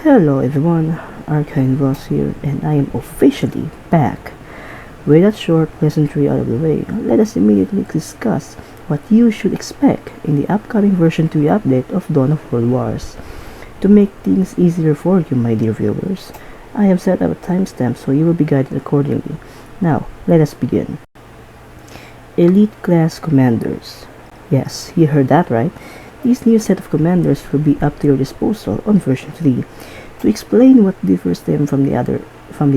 Hello everyone, Arkhein Vosk here, and I am officially back. With that short pleasantry out of the way, let us immediately discuss what you should expect in the upcoming version 2 update of Dawn of World Wars. To make things easier for you, my dear viewers, I have set up a timestamp so you will be guided accordingly. Now, let us begin. Elite Class Commanders. Yes, you heard that right. This new set of commanders will be up to your disposal on version 3. To explain what differs them from the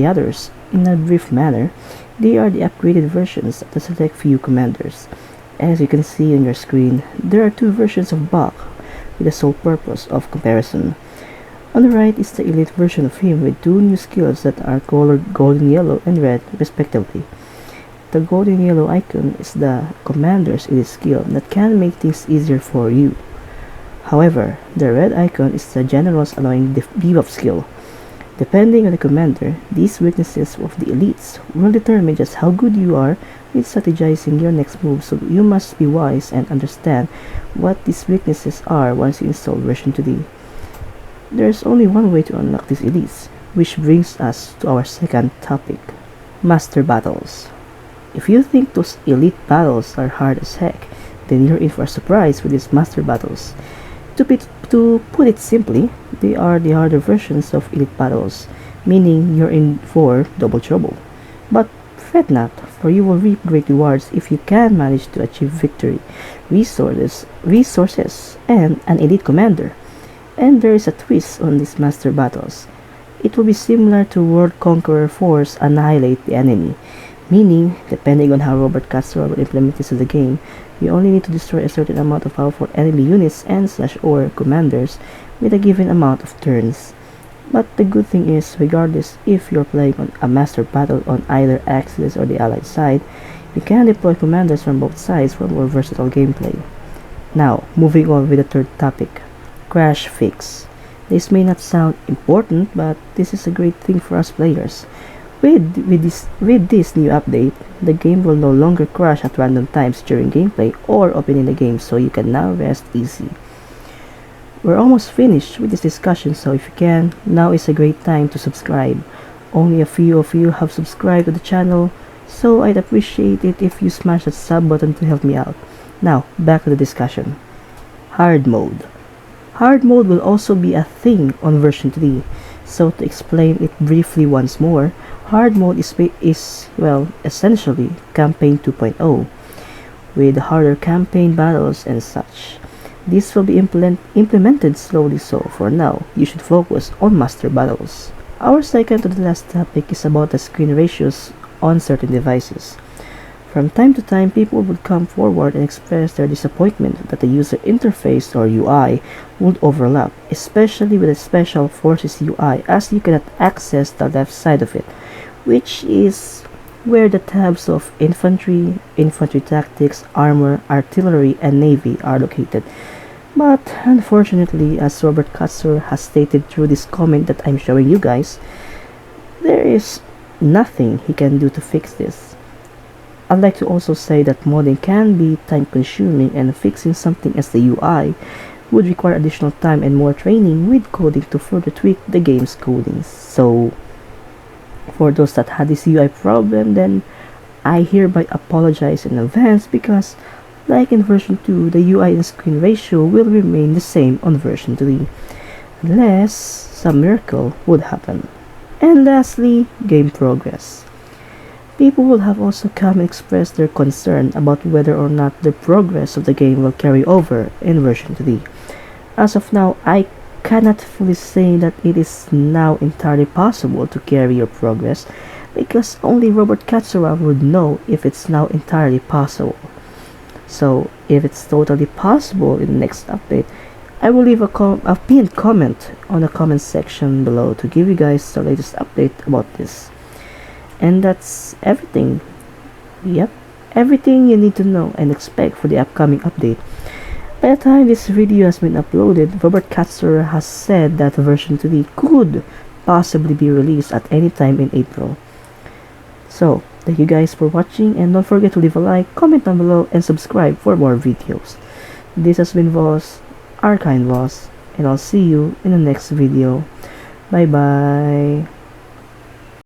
others in a brief manner, they are the upgraded versions of the select few commanders. As you can see on your screen, there are two versions of Bach with the sole purpose of comparison. On the right is the elite version of him with two new skills that are colored golden yellow and red respectively. The golden yellow icon is the commander's elite skill that can make things easier for you. However, the red icon is the general's annoying debuff skill. Depending on the commander, these weaknesses of the elites will determine just how good you are with strategizing your next move, so you must be wise and understand what these weaknesses are once you install version 2D. There's only one way to unlock these elites, which brings us to our second topic, Master Battles. If you think those elite battles are hard as heck, then you're in for a surprise with these Master Battles. To put it simply, they are the harder versions of elite battles, meaning you're in for double trouble. But fret not, for you will reap great rewards if you can manage to achieve victory, resources, and an elite commander. And there is a twist on these master battles. It will be similar to World Conqueror Force Annihilate the Enemy, meaning, depending on how Robert Castro will implement this in the game, you only need to destroy a certain amount of powerful enemy units and/or commanders with a given amount of turns. But the good thing is, regardless if you're playing on a master battle on either Axis or the allied side, you can deploy commanders from both sides for more versatile gameplay. Now, moving on with the third topic, Crash Fix. This may not sound important, but this is a great thing for us players. With this new update, the game will no longer crash at random times during gameplay or opening the game, so you can now rest easy. We're almost finished with this discussion, so if you can, now is a great time to subscribe. Only a few of you have subscribed to the channel, so I'd appreciate it if you smash that sub button to help me out. Now, back to the discussion. Hard Mode. Hard Mode will also be a thing on version 3, so to explain it briefly once more, Hard Mode is essentially Campaign 2.0, with harder campaign battles and such. This will be implemented slowly, so for now, you should focus on Master Battles. Our second to the last topic is about the screen ratios on certain devices. From time to time, people would come forward and express their disappointment that the user interface or UI would overlap, especially with the Special Forces UI, as you cannot access the left side of it, which is where the tabs of infantry, infantry tactics, armor, artillery, and navy are located. But unfortunately, as Robert Katzer has stated through this comment that I'm showing you guys, there is nothing he can do to fix this. I'd like to also say that modding can be time consuming, and fixing something as the UI would require additional time and more training with coding to further tweak the game's coding. So, for those that had this UI problem, then I hereby apologize in advance, because like in version 2, the UI and screen ratio will remain the same on version 3, unless some miracle would happen. And lastly, game progress. People will have also come and expressed their concern about whether or not the progress of the game will carry over in version 3. As of now, I cannot fully say that it is now entirely possible to carry your progress, because only Robert Katsura would know if it's now entirely possible. So, if it's totally possible in the next update, I will leave a pinned comment on the comment section below to give you guys the latest update about this. And that's everything. Yep, everything you need to know and expect for the upcoming update. By the time this video has been uploaded, Robert Katzer has said that version 3 could possibly be released at any time in April. So, thank you guys for watching, and don't forget to leave a like, comment down below, and subscribe for more videos. This has been Vosk, Arkhein Vosk, and I'll see you in the next video. Bye bye.